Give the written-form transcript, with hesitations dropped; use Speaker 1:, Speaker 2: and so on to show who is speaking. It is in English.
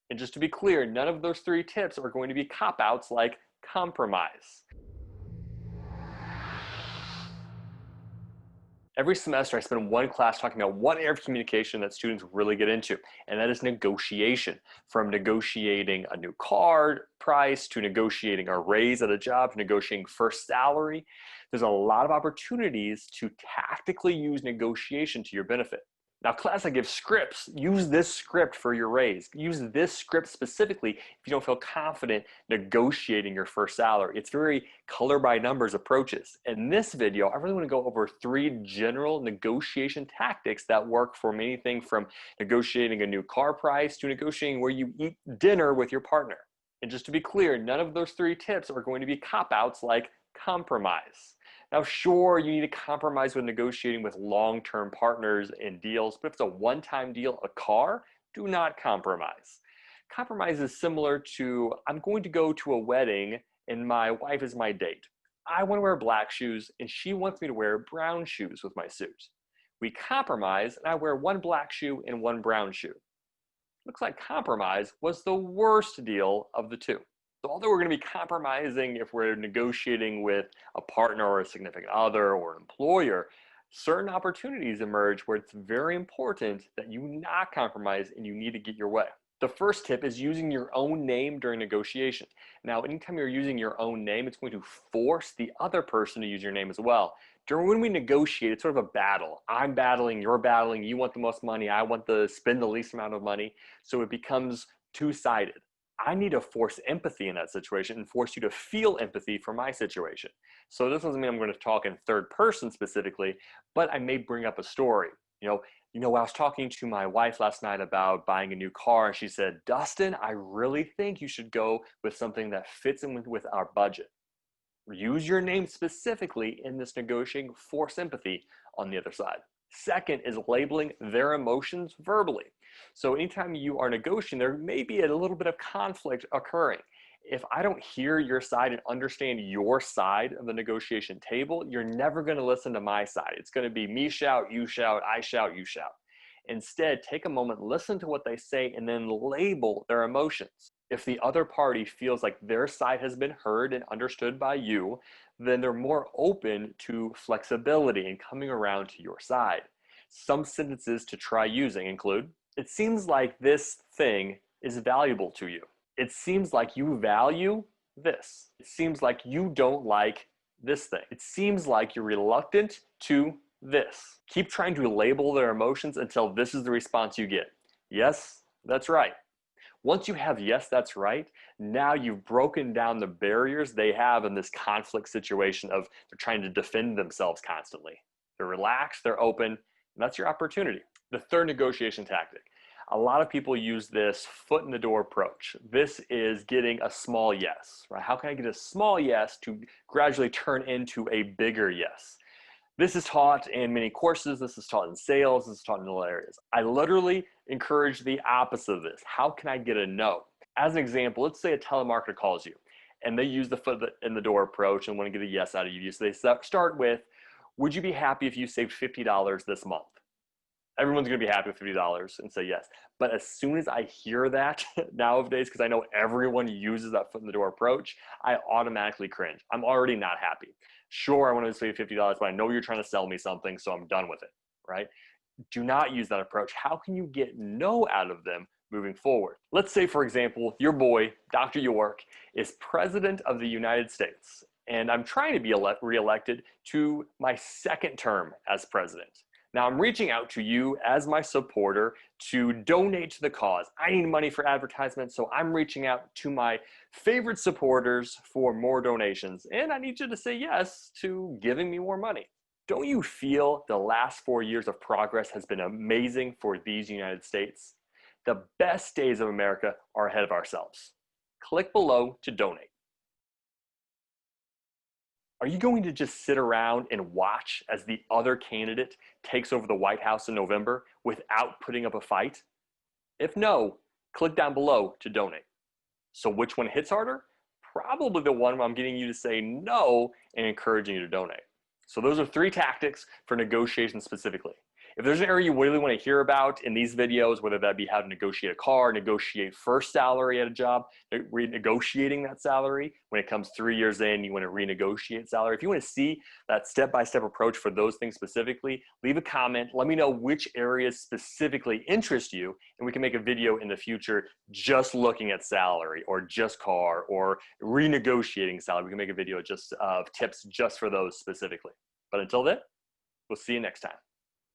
Speaker 1: And just to be clear, none of those three tips are going to be cop-outs like compromise. Every semester, I spend one class talking about one area of communication that students really get into, and that is negotiation. From negotiating a new car price, to negotiating a raise at a job, to negotiating first salary. There's a lot of opportunities to tactically use negotiation to your benefit. Now, class, I give scripts. Use this script for your raise. Use this script specifically if you don't feel confident negotiating your first salary. It's very color by numbers approaches. In this video, I really want to go over 3 general negotiation tactics that work for anything from negotiating a new car price to negotiating where you eat dinner with your partner. And just to be clear, none of those 3 tips are going to be cop-outs like compromise. Now, sure, you need to compromise when negotiating with long-term partners and deals, but if it's a one-time deal, a car, do not compromise. Compromise is similar to, I'm going to go to a wedding and my wife is my date. I want to wear black shoes and she wants me to wear brown shoes with my suit. We compromise and I wear one black shoe and one brown shoe. Looks like compromise was the worst deal of the 2. So although we're going to be compromising if we're negotiating with a partner or a significant other or an employer, certain opportunities emerge where it's very important that you not compromise and you need to get your way. The first tip is using your own name during negotiation. Now, anytime you're using your own name, it's going to force the other person to use your name as well. When we negotiate, it's sort of a battle. I'm battling, you're battling, you want the most money, I want to spend the least amount of money. So it becomes two-sided. I need to force empathy in that situation and force you to feel empathy for my situation. So this doesn't mean I'm going to talk in third person specifically, but I may bring up a story. I was talking to my wife last night about buying a new car, and she said, Dustin, I really think you should go with something that fits in with our budget. Use your name specifically in this negotiating, force empathy on the other side. Second is labeling their emotions verbally. So anytime you are negotiating, there may be a little bit of conflict occurring. If I don't hear your side and understand your side of the negotiation table, you're never going to listen to my side. It's going to be me shout, I shout, you shout. Instead, take a moment, listen to what they say, and then label their emotions. If the other party feels like their side has been heard and understood by you, then they're more open to flexibility and coming around to your side. Some sentences to try using include, it seems like this thing is valuable to you. It seems like you value this. It seems like you don't like this thing. It seems like you're reluctant to this. Keep trying to label their emotions until this is the response you get. Yes, that's right. Once you have yes, that's right, now you've broken down the barriers they have in this conflict situation of they're trying to defend themselves constantly. They're relaxed, they're open, and that's your opportunity. The third negotiation tactic. A lot of people use this foot in the door approach. This is getting a small yes, right? How can I get a small yes to gradually turn into a bigger yes? This is taught in many courses. This is taught in sales. This is taught in all areas. I literally encourage the opposite of this. How can I get a no? As an example, let's say a telemarketer calls you and they use the foot in the door approach and want to get a yes out of you. So they start with, would you be happy if you saved $50 this month? Everyone's going to be happy with $50 and say yes. But as soon as I hear that nowadays, because I know everyone uses that foot in the door approach, I automatically cringe. I'm already not happy. Sure, I want to save $50, but I know you're trying to sell me something, so I'm done with it, right? Do not use that approach. How can you get no out of them moving forward? Let's say, for example, your boy, Dr. York, is president of the United States, and I'm trying to be reelected to my second term as president. Now, I'm reaching out to you as my supporter to donate to the cause. I need money for advertisement, so I'm reaching out to my favorite supporters for more donations, and I need you to say yes to giving me more money. Don't you feel the last 4 years of progress has been amazing for these United States? The best days of America are ahead of ourselves. Click below to donate. Are you going to just sit around and watch as the other candidate takes over the White House in November without putting up a fight? If no, click down below to donate. So which one hits harder? Probably the one where I'm getting you to say no and encouraging you to donate. So those are 3 tactics for negotiation specifically. If there's an area you really want to hear about in these videos, whether that be how to negotiate a car, negotiate first salary at a job, renegotiating that salary when it comes 3 years in, you want to renegotiate salary. If you want to see that step-by-step approach for those things specifically, leave a comment. Let me know which areas specifically interest you, and we can make a video in the future just looking at salary or just car or renegotiating salary. We can make a video just of tips just for those specifically. But until then, we'll see you next time.